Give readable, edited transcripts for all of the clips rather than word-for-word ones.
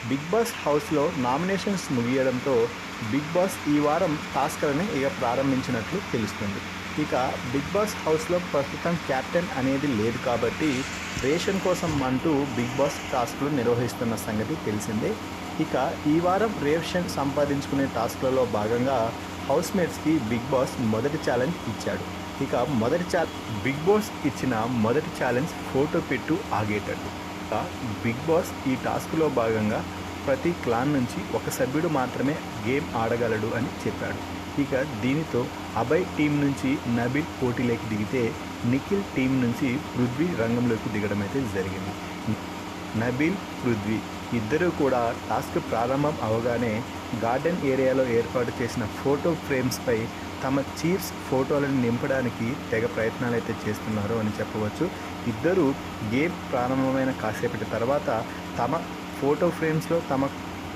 Big boss హౌస్లో nominations ముగియడంతో big boss ఈ వారం టాస్క్లని ప్రారంభించినట్లు తెలుస్తుంది. ఇక బిగ్ బాస్ హౌస్లో ప్రస్తుతం క్యాప్టెన్ అనేది లేదు కాబట్టి రేషన్ కోసం అంటూ బిగ్ బాస్ టాస్క్లు నిర్వహిస్తున్న సంగతి తెలిసిందే. ఇక ఈ వారం రేషన్ సంపాదించుకునే టాస్క్లలో భాగంగా హౌస్మేట్స్కి బిగ్ బాస్ మొదటి ఛాలెంజ్ ఇచ్చాడు. ఇక బిగ్ బాస్ ఇచ్చిన మొదటి ఛాలెంజ్ ఫోటో పెట్టు ఆగేటట్టు. ఇక బిగ్ బాస్ ఈ టాస్క్లో భాగంగా ప్రతి క్లాన్ నుంచి ఒక సభ్యుడు మాత్రమే గేమ్ ఆడగలడు అని చెప్పాడు. ఇక దీనితో అభయ్ టీం నుంచి నబిల్ పోటీలోకి దిగితే నిఖిల్ టీం నుంచి పృథ్వీ రంగంలోకి దిగడం అయితే జరిగింది. నబిల్, పృథ్వీ ఇద్దరూ కూడా టాస్క్ ప్రారంభం అవగానే గార్డెన్ ఏరియాలో ఏర్పాటు చేసిన ఫోటో ఫ్రేమ్స్పై తమ చీఫ్స్ ఫోటోలను నింపడానికి తెగ ప్రయత్నాలు అయితే చేస్తున్నారు అని చెప్పవచ్చు. ఇద్దరు గేమ్ ప్రారంభమైన కాసేపటి తర్వాత తమ ఫోటో ఫ్రేమ్స్లో తమ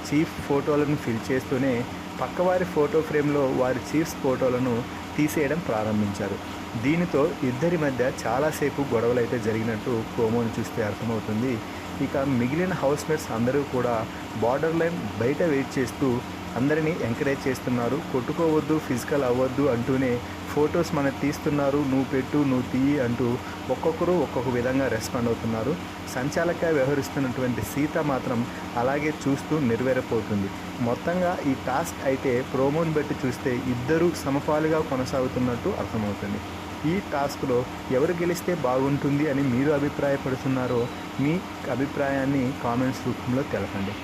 చీఫ్ ఫోటోలను ఫిల్ చేస్తూనే పక్కవారి ఫోటో ఫ్రేమ్లో వారి చీఫ్స్ ఫోటోలను తీసేయడం ప్రారంభించారు. దీనితో ఇద్దరి మధ్య చాలాసేపు గొడవలు అయితే జరిగినట్టు ప్రోమోను చూస్తే అర్థమవుతుంది. ఇక మిగిలిన హౌస్మేట్స్ అందరూ కూడా బార్డర్ లైన్ బయట వెయిట్ చేస్తూ అందరినీ ఎంకరేజ్ చేస్తున్నారు. కొట్టుకోవద్దు, ఫిజికల్ అవ్వద్దు అంటూనే ఫొటోస్ మనకు తీస్తున్నారు, నువ్వు పెట్టు, నువ్వు తీయి అంటూ ఒక్కొక్కరు ఒక్కొక్క విధంగా రెస్పాండ్ అవుతున్నారు. సంచాలక వ్యవహరిస్తున్నటువంటి సీత మాత్రం అలాగే చూస్తూ నిర్వేరపోతుంది. మొత్తంగా ఈ టాస్క్ అయితే ప్రోమోని బట్టి చూస్తే ఇద్దరూ సమపాలుగా కొనసాగుతున్నట్టు అర్థమవుతుంది. ఈ టాస్క్లో ఎవరు గెలిస్తే బాగుంటుంది అని మీరు అభిప్రాయపడుతున్నారో మీ అభిప్రాయాన్ని కామెంట్స్ రూపంలో తెలపండి.